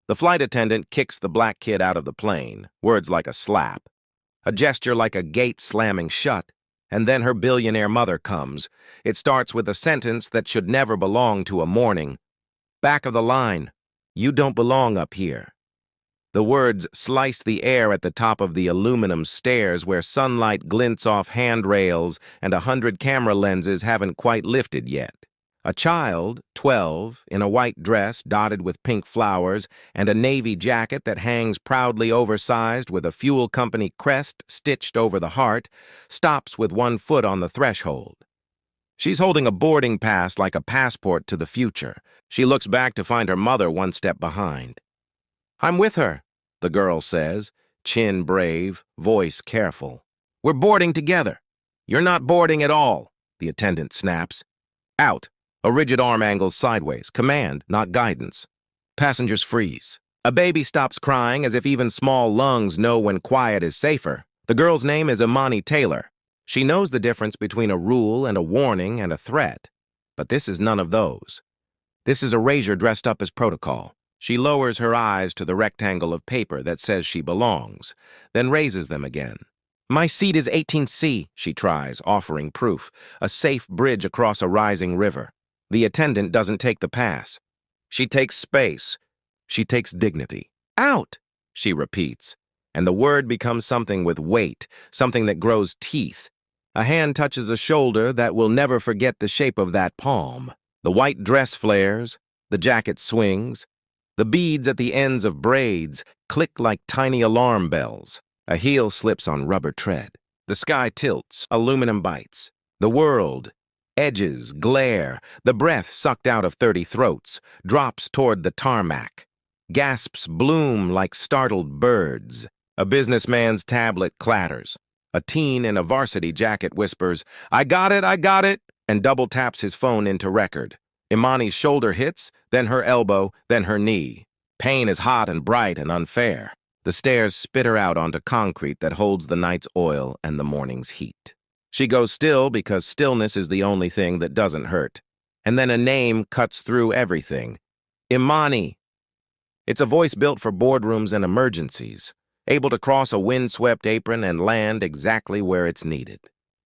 The flight attendant kicks the black kid out of the plane, words like a slap, a gesture like a gate slamming shut, and then her billionaire mother comes. It starts with a sentence that should never belong to a morning. Back of the line, you don't belong up here. The words slice the air at the top of the aluminum stairs where sunlight glints off handrails and 100 camera lenses haven't quite lifted yet. A child, 12, in a white dress dotted with pink flowers and a navy jacket that hangs proudly oversized with a fuel company crest stitched over the heart, stops with one foot on the threshold. She's holding a boarding pass like a passport to the future. She looks back to find her mother one step behind. "I'm with her," the girl says, chin brave, voice careful. "We're boarding together." "You're not boarding at all," the attendant snaps. "Out." A rigid arm angles sideways, command, not guidance. Passengers freeze. A baby stops crying as if even small lungs know when quiet is safer. The girl's name is Imani Taylor. She knows the difference between a rule and a warning and a threat. But this is none of those. This is erasure dressed up as protocol. She lowers her eyes to the rectangle of paper that says she belongs, then raises them again. "My seat is 18C, she tries, offering proof, a safe bridge across a rising river. The attendant doesn't take the pass. She takes space. She takes dignity. "Out," she repeats, and the word becomes something with weight, something that grows teeth. A hand touches a shoulder that will never forget the shape of that palm. The white dress flares, the jacket swings, the beads at the ends of braids click like tiny alarm bells. A heel slips on rubber tread. The sky tilts, aluminum bites. The world, edges, glare, the breath sucked out of 30 throats, drops toward the tarmac. Gasps bloom like startled birds. A businessman's tablet clatters. A teen in a varsity jacket whispers, I got it, and double taps his phone into record. Imani's shoulder hits, then her elbow, then her knee. Pain is hot and bright and unfair. The stairs spit her out onto concrete that holds the night's oil and the morning's heat. She goes still because stillness is the only thing that doesn't hurt. And then a name cuts through everything. Imani. It's a voice built for boardrooms and emergencies, able to cross a windswept apron and land exactly where it's needed.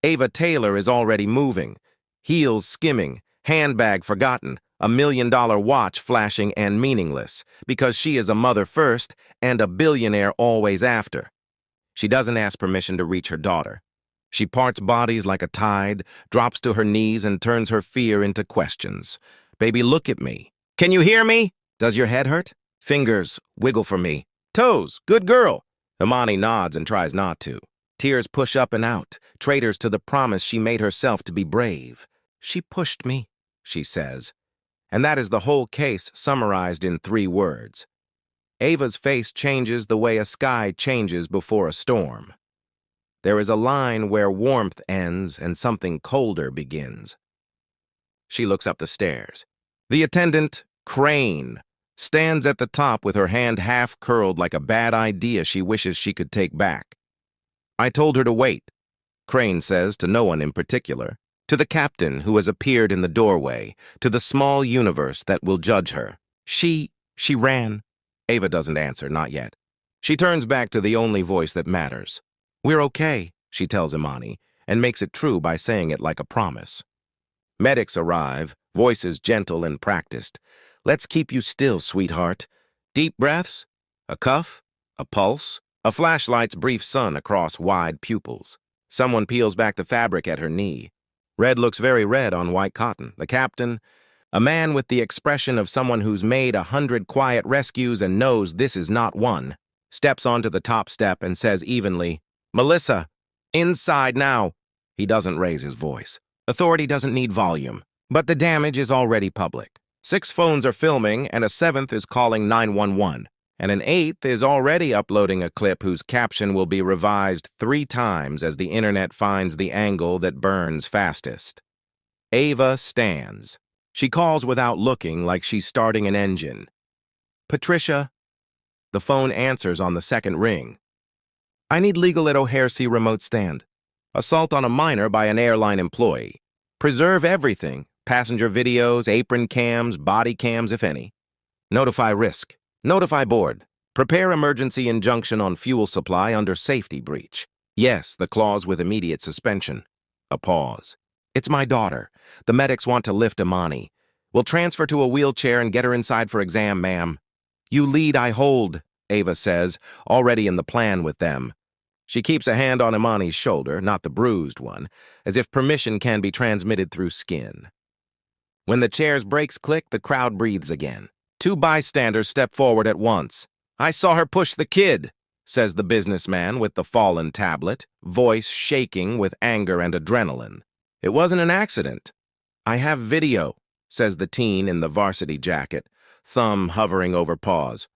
Ava Taylor is already moving, heels skimming, handbag forgotten, $1 million watch flashing and meaningless, because she is a mother first and a billionaire always after. She doesn't ask permission to reach her daughter. She parts bodies like a tide, drops to her knees and turns her fear into questions. Baby, look at me. Can you hear me? Does your head hurt? Fingers, wiggle for me. Toes, good girl. Imani nods and tries not to. Tears push up and out, traitors to the promise she made herself to be brave. She pushed me, she says. And that is the whole case summarized in 3 words. Ava's face changes the way a sky changes before a storm. There is a line where warmth ends and something colder begins. She looks up the stairs. The attendant, Crane, stands at the top with her hand half curled like a bad idea she wishes she could take back. I told her to wait, Crane says to no one in particular, to the captain who has appeared in the doorway, to the small universe that will judge her. She ran. Ava doesn't answer, not yet. She turns back to the only voice that matters. We're okay, she tells Imani, and makes it true by saying it like a promise. Medics arrive, voices gentle and practiced. Let's keep you still, sweetheart. Deep breaths, a cuff, a pulse, a flashlight's brief sun across wide pupils. Someone peels back the fabric at her knee. Red looks very red on white cotton. The captain, a man with the expression of someone who's made 100 quiet rescues and knows this is not one, steps onto the top step and says evenly, Melissa, inside now. He doesn't raise his voice. Authority doesn't need volume, but the damage is already public. 6 phones are filming and a 7th is calling 911, and an 8th is already uploading a clip whose caption will be revised 3 times as the internet finds the angle that burns fastest. Ava stands. She calls without looking like she's starting an engine. Patricia. The phone answers on the 2nd ring. I need legal at O'Hare C. remote stand. Assault on a minor by an airline employee. Preserve everything. Passenger videos, apron cams, body cams, if any. Notify risk. Notify board. Prepare emergency injunction on fuel supply under safety breach. Yes, the clause with immediate suspension. A pause. It's my daughter. The medics want to lift Imani. We'll transfer to a wheelchair and get her inside for exam, ma'am. You lead, I hold, Ava says, already in the plan with them. She keeps a hand on Imani's shoulder, not the bruised one, as if permission can be transmitted through skin. When the chair's brakes click, the crowd breathes again. Two bystanders step forward at once. I saw her push the kid, says the businessman with the fallen tablet, voice shaking with anger and adrenaline. It wasn't an accident. I have video, says the teen in the varsity jacket, thumb hovering over pause.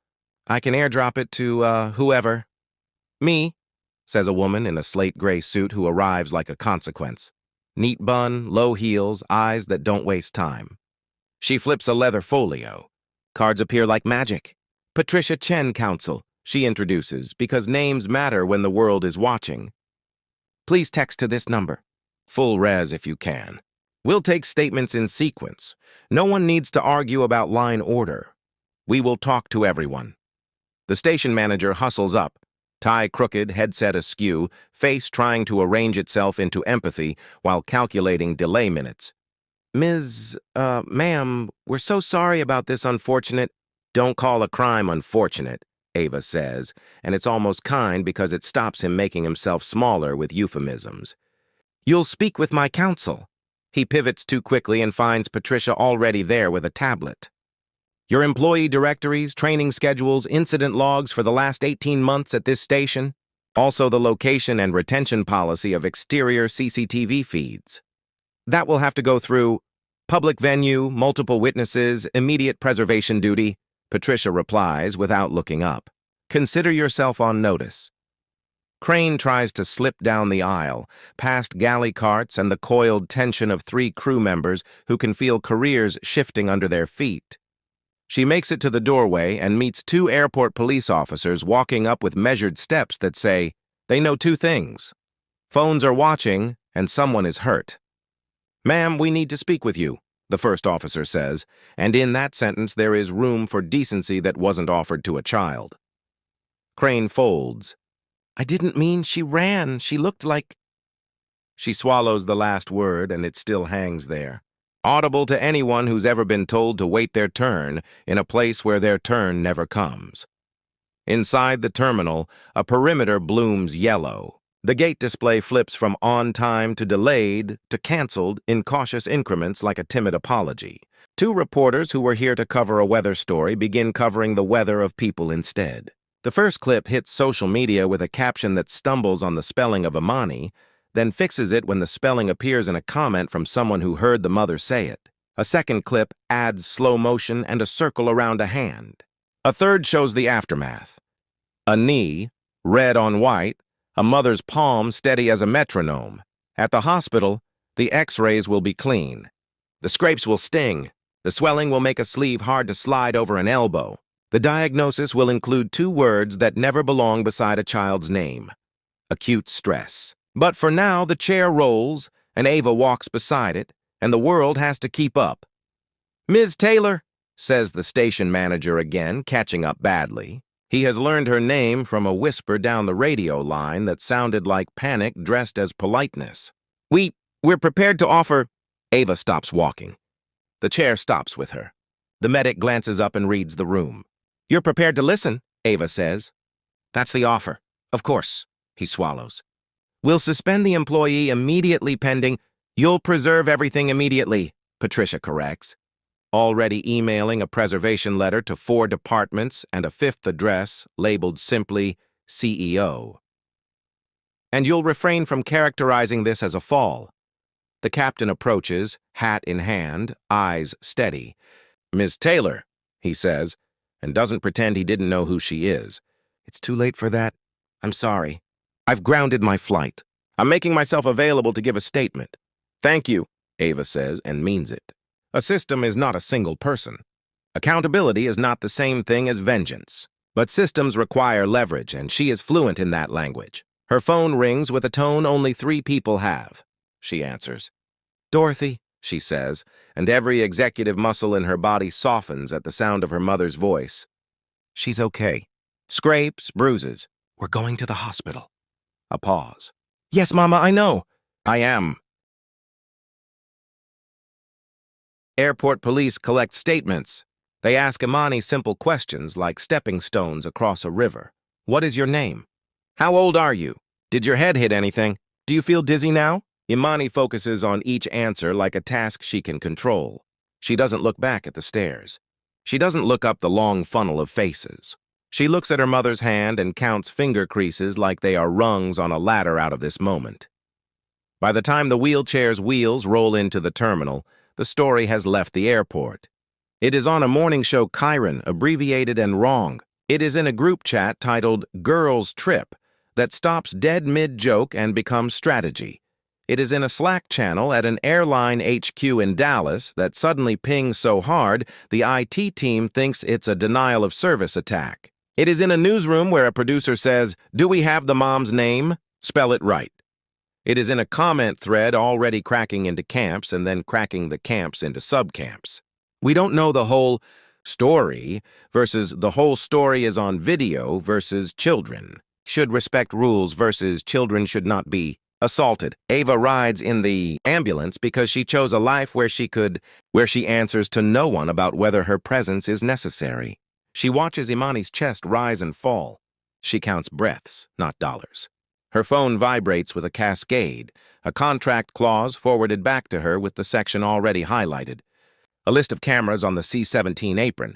I can airdrop it to, whoever. Me, says a woman in a slate gray suit who arrives like a consequence. Neat bun, low heels, eyes that don't waste time. She flips a leather folio. Cards appear like magic. Patricia Chen Counsel, she introduces, because names matter when the world is watching. Please text to this number. Full res if you can. We'll take statements in sequence. No one needs to argue about line order. We will talk to everyone. The station manager hustles up, tie crooked, headset askew, face trying to arrange itself into empathy while calculating delay minutes. Ma'am, we're so sorry about this unfortunate— Don't call a crime unfortunate, Ava says, and it's almost kind because it stops him making himself smaller with euphemisms. You'll speak with my counsel. He pivots too quickly and finds Patricia already there with a tablet. Your employee directories, training schedules, incident logs for the last 18 months at this station, also the location and retention policy of exterior CCTV feeds. That will have to go through public venue, multiple witnesses, immediate preservation duty, Patricia replies without looking up. Consider yourself on notice. Crane tries to slip down the aisle, past galley carts and the coiled tension of 3 crew members who can feel careers shifting under their feet. She makes it to the doorway and meets 2 airport police officers walking up with measured steps that say, they know 2 things. Phones are watching and someone is hurt. Ma'am, we need to speak with you, the first officer says, and in that sentence there is room for decency that wasn't offered to a child. Crane folds. I didn't mean she ran. She looked like— She swallows the last word and it still hangs there. Audible to anyone who's ever been told to wait their turn in a place where their turn never comes. Inside the terminal, a perimeter blooms yellow. The gate display flips from on time to delayed to canceled in cautious increments like a timid apology. 2 reporters who were here to cover a weather story begin covering the weather of people instead. The first clip hits social media with a caption that stumbles on the spelling of Imani, then fixes it when the spelling appears in a comment from someone who heard the mother say it. A second clip adds slow motion and a circle around a hand. A third shows the aftermath. A knee, red on white, a mother's palm steady as a metronome. At the hospital, the x-rays will be clean. The scrapes will sting. The swelling will make a sleeve hard to slide over an elbow. The diagnosis will include 2 words that never belong beside a child's name. Acute stress. But for now, the chair rolls, and Ava walks beside it, and the world has to keep up. Ms. Taylor, says the station manager again, catching up badly. He has learned her name from a whisper down the radio line that sounded like panic dressed as politeness. We're prepared to offer— Ava stops walking. The chair stops with her. The medic glances up and reads the room. You're prepared to listen, Ava says. That's the offer. Of course, he swallows. We'll suspend the employee immediately pending— You'll preserve everything immediately, Patricia corrects. Already emailing a preservation letter to 4 departments and a 5th address labeled simply CEO. And you'll refrain from characterizing this as a fall. The captain approaches, hat in hand, eyes steady. Ms. Taylor, he says, and doesn't pretend he didn't know who she is. It's too late for that. I'm sorry. I've grounded my flight. I'm making myself available to give a statement. Thank you, Ava says, and means it. A system is not a single person. Accountability is not the same thing as vengeance. But systems require leverage, and she is fluent in that language. Her phone rings with a tone only 3 people have. She answers. Dorothy, she says, and every executive muscle in her body softens at the sound of her mother's voice. She's okay. Scrapes, bruises. We're going to the hospital. A pause. Yes, Mama, I know. I am. Airport police collect statements. They ask Imani simple questions like stepping stones across a river. What is your name? How old are you? Did your head hit anything? Do you feel dizzy now? Imani focuses on each answer like a task she can control. She doesn't look back at the stairs. She doesn't look up the long funnel of faces. She looks at her mother's hand and counts finger creases like they are rungs on a ladder out of this moment. By the time the wheelchair's wheels roll into the terminal, the story has left the airport. It is on a morning show Chiron, abbreviated and wrong. It is in a group chat titled Girls Trip that stops dead mid-joke and becomes strategy. It is in a Slack channel at an airline HQ in Dallas that suddenly pings so hard the IT team thinks it's a denial of service attack. It is in a newsroom where a producer says, "Do we have the mom's name? Spell it right." It is in a comment thread already cracking into camps and then cracking the camps into subcamps. We don't know the whole story versus the whole story is on video versus children should respect rules versus children should not be assaulted. Ava rides in the ambulance because she chose a life where she answers to no one about whether her presence is necessary. She watches Imani's chest rise and fall. She counts breaths, not dollars. Her phone vibrates with a cascade, a contract clause forwarded back to her with the section already highlighted, a list of cameras on the C-17 apron,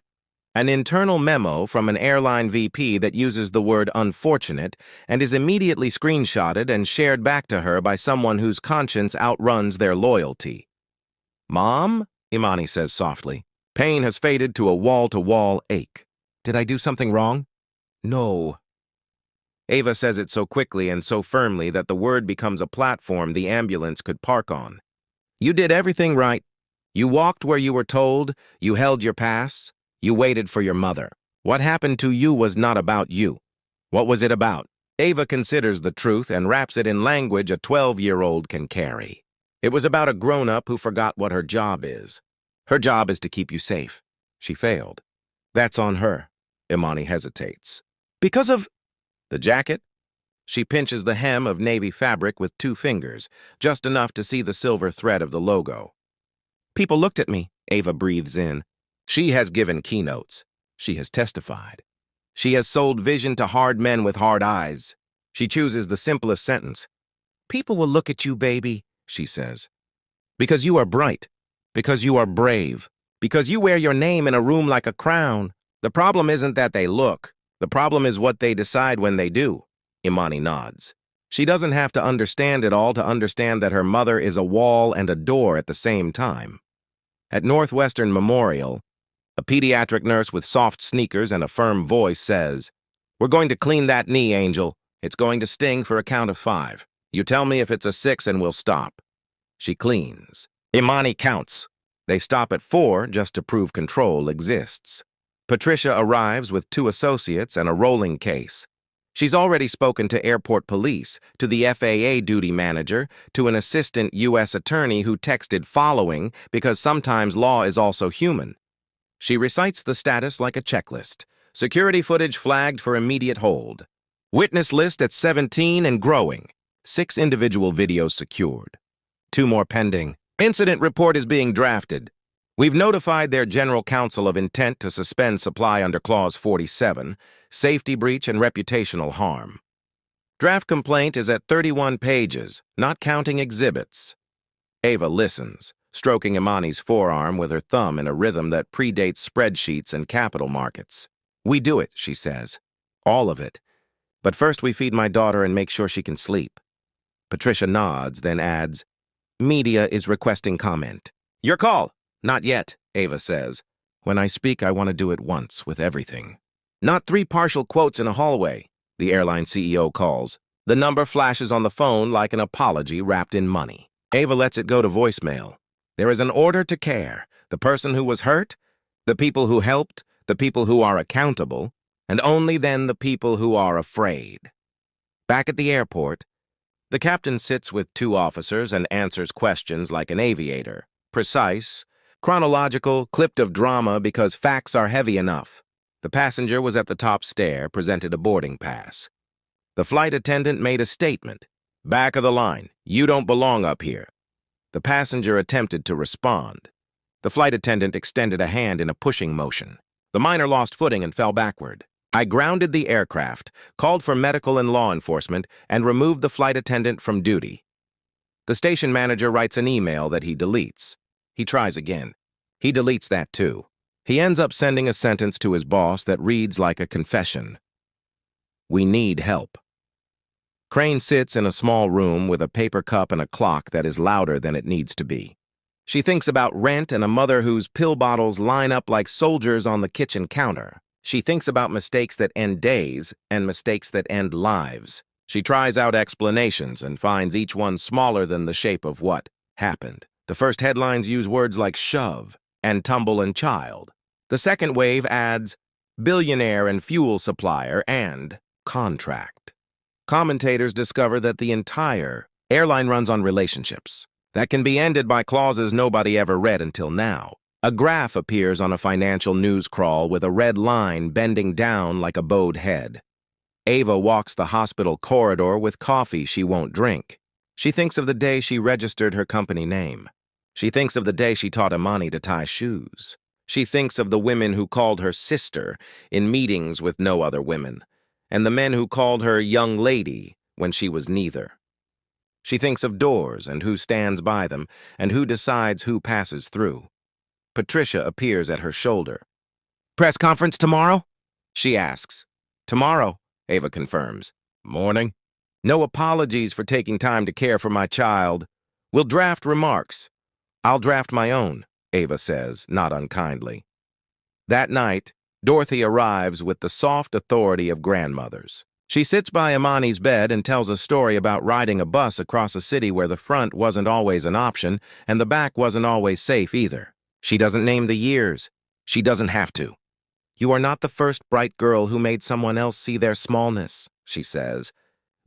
an internal memo from an airline VP that uses the word unfortunate and is immediately screenshotted and shared back to her by someone whose conscience outruns their loyalty. "Mom?" Imani says softly. Pain has faded to a wall-to-wall ache. "Did I do something wrong?" "No." Ava says it so quickly and so firmly that the word becomes a platform the ambulance could park on. "You did everything right. You walked where you were told, you held your pass, you waited for your mother. What happened to you was not about you. What was it about?" Ava considers the truth and wraps it in language a 12-year-old can carry. It was about a grown-up who forgot what her job is. Her job is to keep you safe. She failed. That's on her. Imani hesitates. "Because of the jacket?" She pinches the hem of navy fabric with 2 fingers, just enough to see the silver thread of the logo. "People looked at me," Ava breathes in. She has given keynotes. She has testified. She has sold vision to hard men with hard eyes. She chooses the simplest sentence. "People will look at you, baby," she says. "Because you are bright. Because you are brave. Because you wear your name in a room like a crown. The problem isn't that they look. The problem is what they decide when they do." Imani nods. She doesn't have to understand it all to understand that her mother is a wall and a door at the same time. At Northwestern Memorial, a pediatric nurse with soft sneakers and a firm voice says, "We're going to clean that knee, Angel. It's going to sting for a count of 5. You tell me if it's a 6 and we'll stop." She cleans. Imani counts. They stop at 4 just to prove control exists. Patricia arrives with 2 associates and a rolling case. She's already spoken to airport police, to the FAA duty manager, to an assistant U.S. attorney who texted following because sometimes law is also human. She recites the status like a checklist. Security footage flagged for immediate hold. Witness list at 17 and growing. 6 individual videos secured. 2 more pending. Incident report is being drafted. We've notified their general counsel of intent to suspend supply under Clause 47, safety breach and reputational harm. Draft complaint is at 31 pages, not counting exhibits. Ava listens, stroking Imani's forearm with her thumb in a rhythm that predates spreadsheets and capital markets. "We do it," she says. "All of it. But first we feed my daughter and make sure she can sleep." Patricia nods, then adds, "Media is requesting comment." "Your call." "Not yet," Ava says. "When I speak, I want to do it once, with everything." "Not 3 partial quotes in a hallway," the airline CEO calls. The number flashes on the phone like an apology wrapped in money. Ava lets it go to voicemail. There is an order to care. The person who was hurt, the people who helped, the people who are accountable, and only then the people who are afraid. Back at the airport, the captain sits with 2 officers and answers questions like an aviator. Precise, chronological, clipped of drama because facts are heavy enough. The passenger was at the top stair, presented a boarding pass. The flight attendant made a statement. "Back of the line. You don't belong up here." The passenger attempted to respond. The flight attendant extended a hand in a pushing motion. The miner lost footing and fell backward. I grounded the aircraft, called for medical and law enforcement, and removed the flight attendant from duty. The station manager writes an email that he deletes. He tries again. He deletes that too. He ends up sending a sentence to his boss that reads like a confession. "We need help." Crane sits in a small room with a paper cup and a clock that is louder than it needs to be. She thinks about rent and a mother whose pill bottles line up like soldiers on the kitchen counter. She thinks about mistakes that end days and mistakes that end lives. She tries out explanations and finds each one smaller than the shape of what happened. The first headlines use words like shove and tumble and child. The second wave adds billionaire and fuel supplier and contract. Commentators discover that the entire airline runs on relationships that can be ended by clauses nobody ever read until now. A graph appears on a financial news crawl with a red line bending down like a bowed head. Ava walks the hospital corridor with coffee she won't drink. She thinks of the day she registered her company name. She thinks of the day she taught Imani to tie shoes. She thinks of the women who called her sister in meetings with no other women, and the men who called her young lady when she was neither. She thinks of doors and who stands by them and who decides who passes through. Patricia appears at her shoulder. "Press conference tomorrow?" she asks. "Tomorrow," Ava confirms. "Morning." "No apologies for taking time to care for my child. We'll draft remarks." "I'll draft my own," Ava says, not unkindly. That night, Dorothy arrives with the soft authority of grandmothers. She sits by Imani's bed and tells a story about riding a bus across a city where the front wasn't always an option and the back wasn't always safe either. She doesn't name the years. She doesn't have to. "You are not the first bright girl who made someone else see their smallness," she says,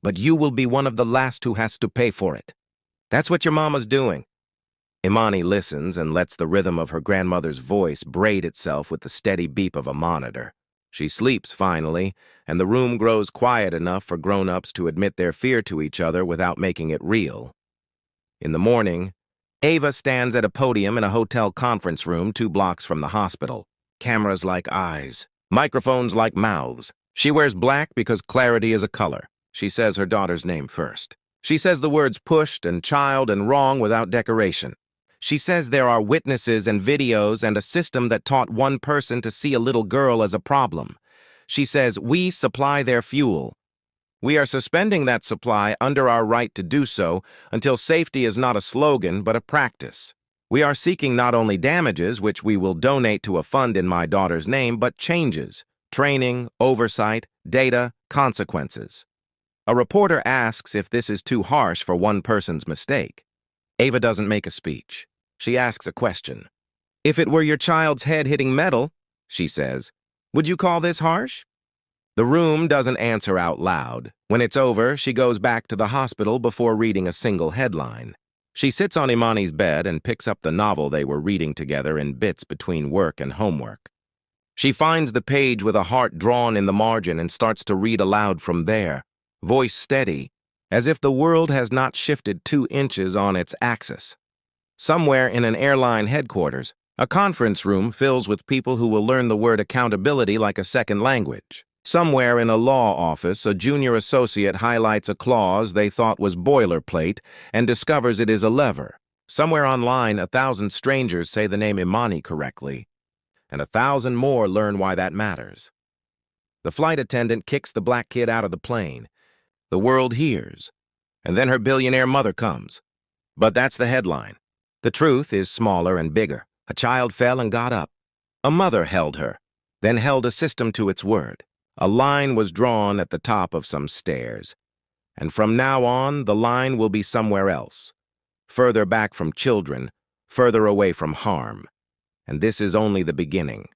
"but you will be one of the last who has to pay for it. That's what your mama's doing." Imani listens and lets the rhythm of her grandmother's voice braid itself with the steady beep of a monitor. She sleeps finally, and the room grows quiet enough for grown-ups to admit their fear to each other without making it real. In the morning, Ava stands at a podium in a hotel conference room 2 blocks from the hospital. Cameras like eyes, microphones like mouths. She wears black because clarity is a color. She says her daughter's name first. She says the words pushed and child and wrong without decoration. She says there are witnesses and videos and a system that taught one person to see a little girl as a problem. She says we supply their fuel. We are suspending that supply under our right to do so until safety is not a slogan but a practice. We are seeking not only damages, which we will donate to a fund in my daughter's name, but changes, training, oversight, data, consequences. A reporter asks if this is too harsh for one person's mistake. Ava doesn't make a speech. She asks a question. "If it were your child's head hitting metal," she says, "would you call this harsh?" The room doesn't answer out loud. When it's over, she goes back to the hospital before reading a single headline. She sits on Imani's bed and picks up the novel they were reading together in bits between work and homework. She finds the page with a heart drawn in the margin and starts to read aloud from there, voice steady, as if the world has not shifted 2 inches on its axis. Somewhere in an airline headquarters, a conference room fills with people who will learn the word accountability like a second language. Somewhere in a law office, a junior associate highlights a clause they thought was boilerplate and discovers it is a lever. Somewhere online, 1,000 strangers say the name Imani correctly, and 1,000 more learn why that matters. The flight attendant kicks the black kid out of the plane. The world hears, and then her billionaire mother comes. But that's the headline. The truth is smaller and bigger. A child fell and got up. A mother held her, then held a system to its word. A line was drawn at the top of some stairs. And from now on, the line will be somewhere else. Further back from children, further away from harm. And this is only the beginning.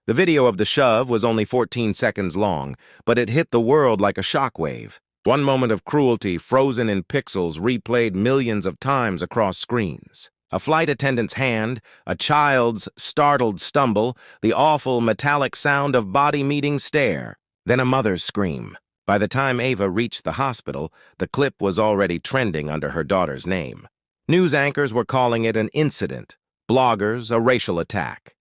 The video of the shove was only 14 seconds long, but it hit the world like a shockwave. One moment of cruelty, frozen in pixels, replayed millions of times across screens. A flight attendant's hand, a child's startled stumble, the awful metallic sound of body meeting stare, then a mother's scream. By the time Ava reached the hospital, the clip was already trending under her daughter's name. News anchors were calling it an incident, bloggers a racial attack.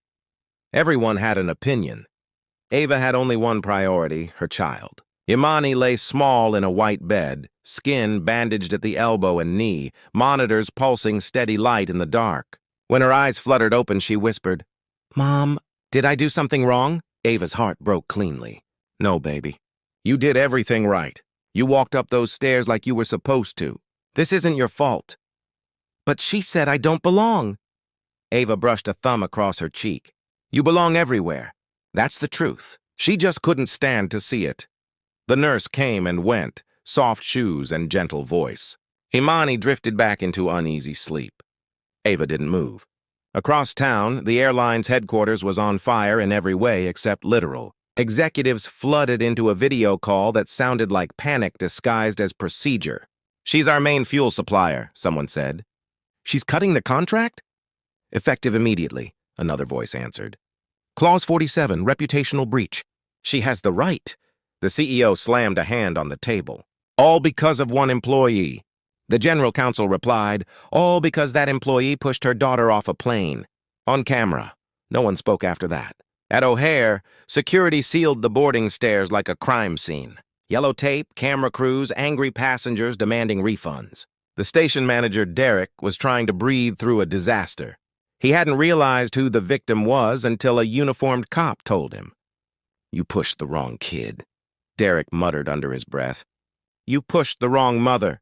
Everyone had an opinion. Ava had only one priority, her child. Imani lay small in a white bed, skin bandaged at the elbow and knee, monitors pulsing steady light in the dark. When her eyes fluttered open, she whispered, "Mom, did I do something wrong?" Ava's heart broke cleanly. "No, baby. You did everything right. You walked up those stairs like you were supposed to. This isn't your fault." "But she said I don't belong." Ava brushed a thumb across her cheek. "You belong everywhere. That's the truth." She just couldn't stand to see it. The nurse came and went, soft shoes and gentle voice. Imani drifted back into uneasy sleep. Ava didn't move. Across town, the airline's headquarters was on fire in every way except literal. Executives flooded into a video call that sounded like panic disguised as procedure. "She's our main fuel supplier," someone said. "She's cutting the contract?" "Effective immediately," another voice answered. "Clause 47, reputational breach. She has the right." The CEO slammed a hand on the table. "All because of one employee." The general counsel replied, "All because that employee pushed her daughter off a plane." On camera. No one spoke after that. At O'Hare, security sealed the boarding stairs like a crime scene. Yellow tape, camera crews, angry passengers demanding refunds. The station manager, Derek, was trying to breathe through a disaster. He hadn't realized who the victim was until a uniformed cop told him. "You pushed the wrong kid," Derek muttered under his breath. "You pushed the wrong mother."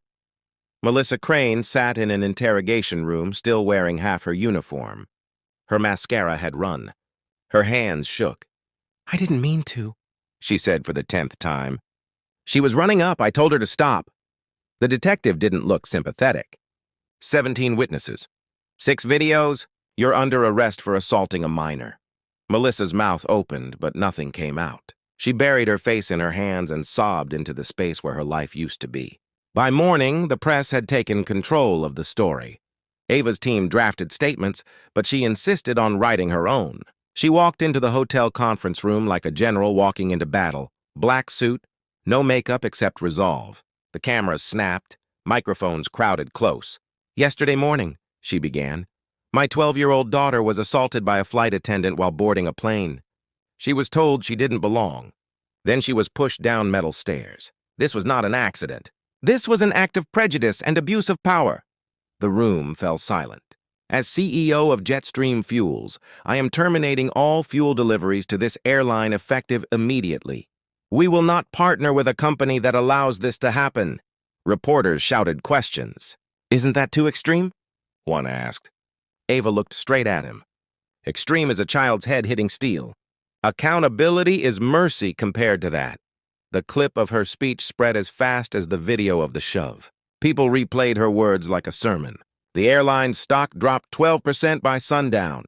Melissa Crane sat in an interrogation room, still wearing half her uniform. Her mascara had run. Her hands shook. "I didn't mean to," she said for the 10th time. "She was running up. I told her to stop." The detective didn't look sympathetic. 17 witnesses. 6 videos. You're under arrest for assaulting a minor." Melissa's mouth opened, but nothing came out. She buried her face in her hands and sobbed into the space where her life used to be. By morning, the press had taken control of the story. Ava's team drafted statements, but she insisted on writing her own. She walked into the hotel conference room like a general walking into battle. Black suit, no makeup except resolve. The cameras snapped, microphones crowded close. "Yesterday morning," she began, "my 12-year-old daughter was assaulted by a flight attendant while boarding a plane. She was told she didn't belong. Then she was pushed down metal stairs. This was not an accident. This was an act of prejudice and abuse of power." The room fell silent. "As CEO of Jetstream Fuels, I am terminating all fuel deliveries to this airline effective immediately. We will not partner with a company that allows this to happen." Reporters shouted questions. "Isn't that too extreme?" one asked. Ava looked straight at him. "Extreme as a child's head hitting steel. Accountability is mercy compared to that." The clip of her speech spread as fast as the video of the shove. People replayed her words like a sermon. The airline's stock dropped 12% by sundown.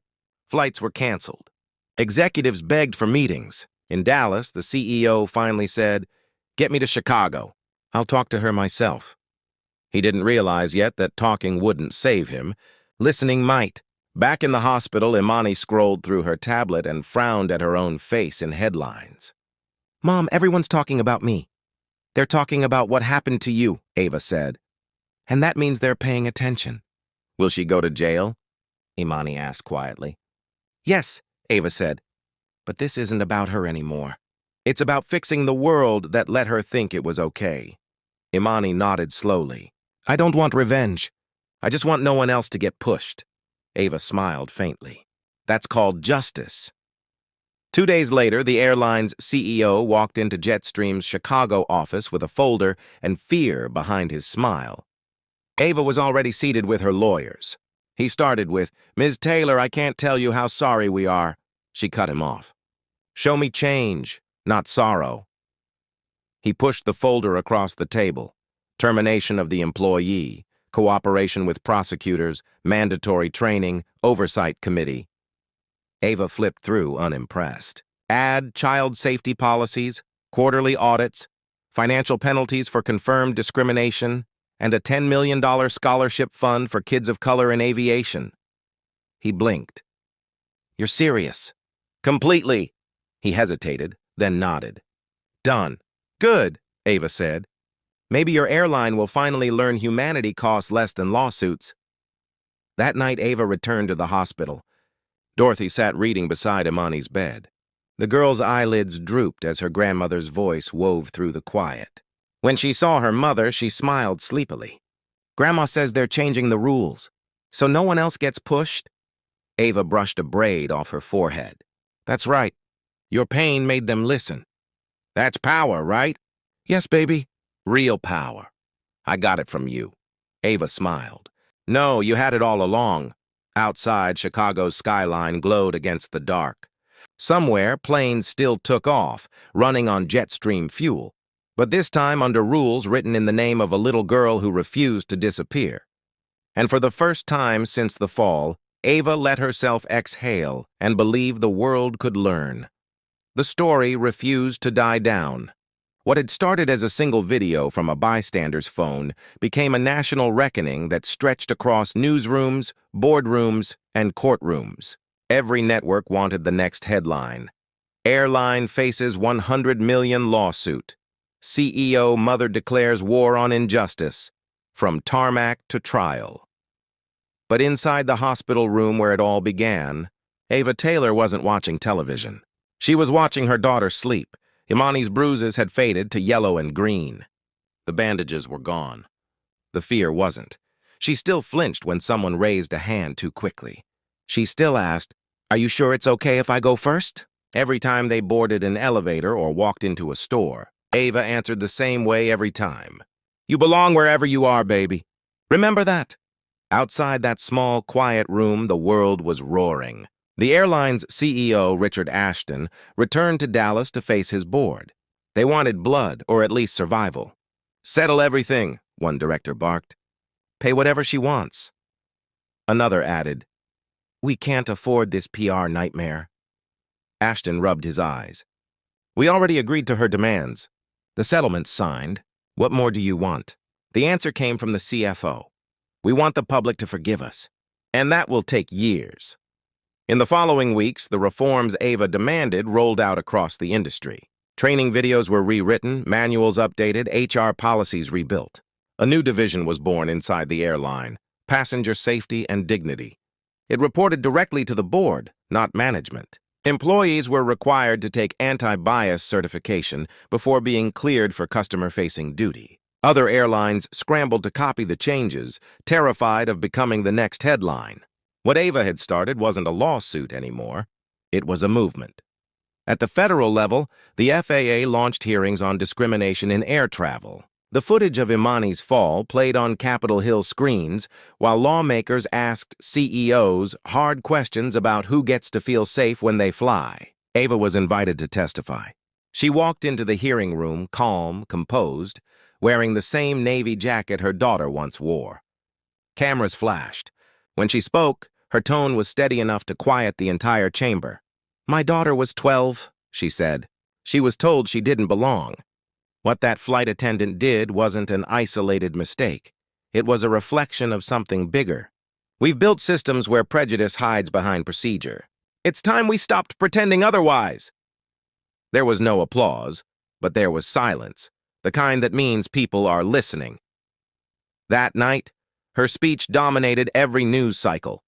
Flights were canceled. Executives begged for meetings. In Dallas, the CEO finally said, "Get me to Chicago. I'll talk to her myself." He didn't realize yet that talking wouldn't save him. Listening might. Back in the hospital, Imani scrolled through her tablet and frowned at her own face in headlines. "Mom, everyone's talking about me." "They're talking about what happened to you," Ava said. "And that means they're paying attention." "Will she go to jail?" Imani asked quietly. "Yes," Ava said. "But this isn't about her anymore. It's about fixing the world that let her think it was okay." Imani nodded slowly. "I don't want revenge. I just want no one else to get pushed." Ava smiled faintly. "That's called justice." 2 days later, the airline's CEO walked into Jetstream's Chicago office with a folder and fear behind his smile. Ava was already seated with her lawyers. He started with, "Ms. Taylor, I can't tell you how sorry we are." She cut him off. "Show me change, not sorrow." He pushed the folder across the table. Termination of the employee, cooperation with prosecutors, mandatory training, oversight committee. Ava flipped through, unimpressed. Add child safety policies, quarterly audits, financial penalties for confirmed discrimination, and a $10 million scholarship fund for kids of color in aviation. He blinked. You're serious? Completely. He hesitated, then nodded. Done. Good, Ava said. Maybe your airline will finally learn humanity costs less than lawsuits. That night, Ava returned to the hospital. Dorothy sat reading beside Imani's bed. The girl's eyelids drooped as her grandmother's voice wove through the quiet. When she saw her mother, she smiled sleepily. Grandma says they're changing the rules, so no one else gets pushed? Ava brushed a braid off her forehead. That's right. Your pain made them listen. That's power, right? Yes, baby. Real power. I got it from you. Ava smiled. No, you had it all along. Outside, Chicago's skyline glowed against the dark. Somewhere, planes still took off, running on jet stream fuel, but this time under rules written in the name of a little girl who refused to disappear. And for the first time since the fall, Ava let herself exhale and believe the world could learn. The story refused to die down. What had started as a single video from a bystander's phone became a national reckoning that stretched across newsrooms, boardrooms, and courtrooms. Every network wanted the next headline. Airline faces 100 million lawsuit. CEO mother declares war on injustice. From tarmac to trial. But inside the hospital room where it all began, Ava Taylor wasn't watching television. She was watching her daughter sleep. Imani's bruises had faded to yellow and green. The bandages were gone. The fear wasn't. She still flinched when someone raised a hand too quickly. She still asked, "Are you sure it's okay if I go first?" Every time they boarded an elevator or walked into a store, Ava answered the same way every time. You belong wherever you are, baby. Remember that. Outside that small, quiet room, the world was roaring. The airline's CEO, Richard Ashton, returned to Dallas to face his board. They wanted blood, or at least survival. Settle everything, one director barked. Pay whatever she wants. Another added, we can't afford this PR nightmare. Ashton rubbed his eyes. We already agreed to her demands. The settlement's signed. What more do you want? The answer came from the CFO. We want the public to forgive us. And that will take years. In the following weeks, the reforms Ava demanded rolled out across the industry. Training videos were rewritten, manuals updated, HR policies rebuilt. A new division was born inside the airline, passenger safety and dignity. It reported directly to the board, not management. Employees were required to take anti-bias certification before being cleared for customer-facing duty. Other airlines scrambled to copy the changes, terrified of becoming the next headline. What Ava had started wasn't a lawsuit anymore. It was a movement. At the federal level, the FAA launched hearings on discrimination in air travel. The footage of Imani's fall played on Capitol Hill screens, while lawmakers asked CEOs hard questions about who gets to feel safe when they fly. Ava was invited to testify. She walked into the hearing room, calm, composed, wearing the same navy jacket her daughter once wore. Cameras flashed. When she spoke, her tone was steady enough to quiet the entire chamber. My daughter was 12, she said. She was told she didn't belong. What that flight attendant did wasn't an isolated mistake. It was a reflection of something bigger. We've built systems where prejudice hides behind procedure. It's time we stopped pretending otherwise. There was no applause, but there was silence, the kind that means people are listening. That night, her speech dominated every news cycle.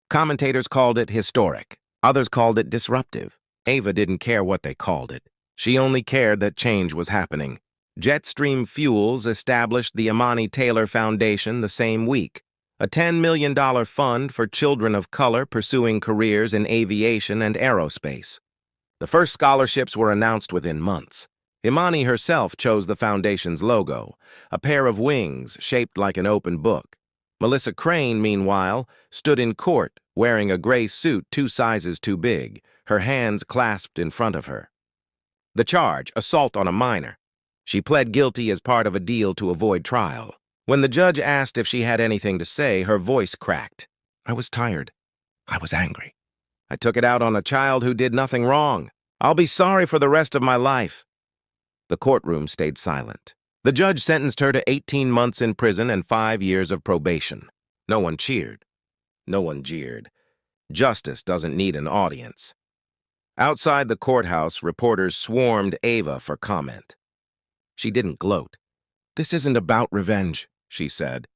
Commentators called it historic. Others called it disruptive. Ava didn't care what they called it. She only cared that change was happening. Jetstream Fuels established the Imani Taylor Foundation the same week, a $10 million fund for children of color pursuing careers in aviation and aerospace. The first scholarships were announced within months. Imani herself chose the foundation's logo, a pair of wings shaped like an open book. Melissa Crane, meanwhile, stood in court wearing a gray suit 2 sizes too big, her hands clasped in front of her. The charge, assault on a minor. She pled guilty as part of a deal to avoid trial. When the judge asked if she had anything to say, her voice cracked. I was tired. I was angry. I took it out on a child who did nothing wrong. I'll be sorry for the rest of my life. The courtroom stayed silent. The judge sentenced her to 18 months in prison and 5 years of probation. No one cheered. No one jeered. Justice doesn't need an audience. Outside the courthouse, reporters swarmed Ava for comment. She didn't gloat. "This isn't about revenge," she said.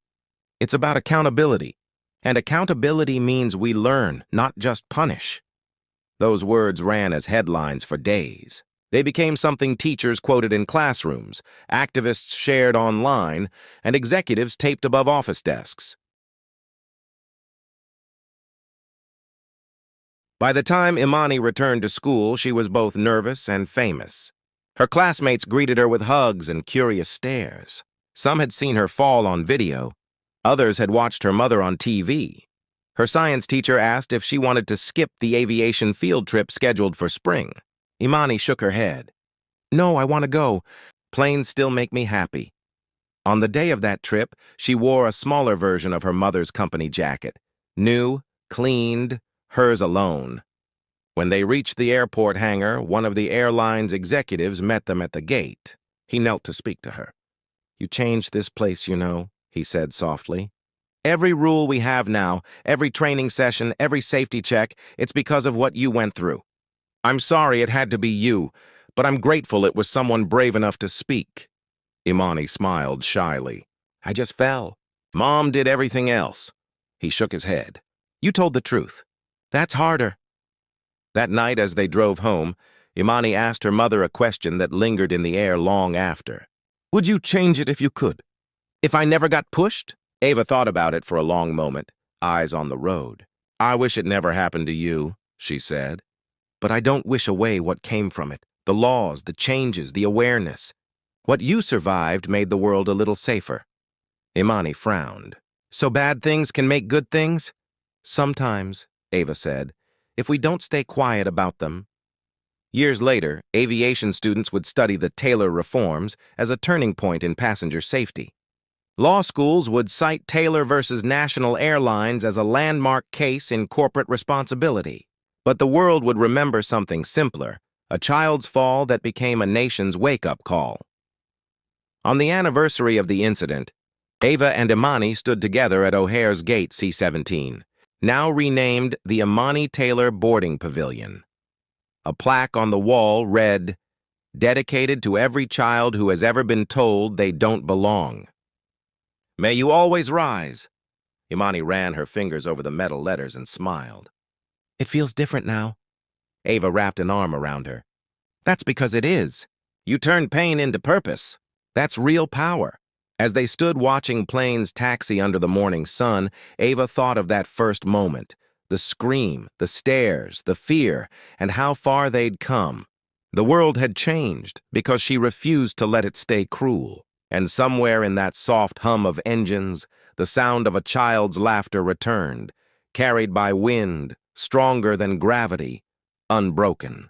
"It's about accountability. And accountability means we learn, not just punish." Those words ran as headlines for days. They became something teachers quoted in classrooms, activists shared online, and executives taped above office desks. By the time Imani returned to school, she was both nervous and famous. Her classmates greeted her with hugs and curious stares. Some had seen her fall on video. Others had watched her mother on TV. Her science teacher asked if she wanted to skip the aviation field trip scheduled for spring. Imani shook her head. "No, I want to go. Planes still make me happy." On the day of that trip, she wore a smaller version of her mother's company jacket. New, cleaned, hers alone. When they reached the airport hangar, one of the airline's executives met them at the gate. He knelt to speak to her. "You changed this place, you know," he said softly. "Every rule we have now, every training session, every safety check, it's because of what you went through. I'm sorry it had to be you, but I'm grateful it was someone brave enough to speak." Imani smiled shyly. "I just fell. Mom did everything else." He shook his head. "You told the truth. That's harder." That night, as they drove home, Imani asked her mother a question that lingered in the air long after. "Would you change it if you could? If I never got pushed?" Ava thought about it for a long moment, eyes on the road. "I wish it never happened to you," she said. "But I don't wish away what came from it, the laws, the changes, the awareness. What you survived made the world a little safer." Imani frowned. "So bad things can make good things?" "Sometimes," Ava said, "if we don't stay quiet about them." Years later, aviation students would study the Taylor reforms as a turning point in passenger safety. Law schools would cite Taylor versus National Airlines as a landmark case in corporate responsibility. But the world would remember something simpler, a child's fall that became a nation's wake-up call. On the anniversary of the incident, Ava and Imani stood together at O'Hare's Gate C-17, now renamed the Imani Taylor Boarding Pavilion. A plaque on the wall read, "Dedicated to every child who has ever been told they don't belong. May you always rise." Imani ran her fingers over the metal letters and smiled. "It feels different now." Ava wrapped an arm around her. "That's because it is. You turned pain into purpose. That's real power." As they stood watching planes taxi under the morning sun, Ava thought of that first moment, the scream, the stares, the fear, and how far they'd come. The world had changed because she refused to let it stay cruel. And somewhere in that soft hum of engines, the sound of a child's laughter returned, carried by wind, stronger than gravity, unbroken.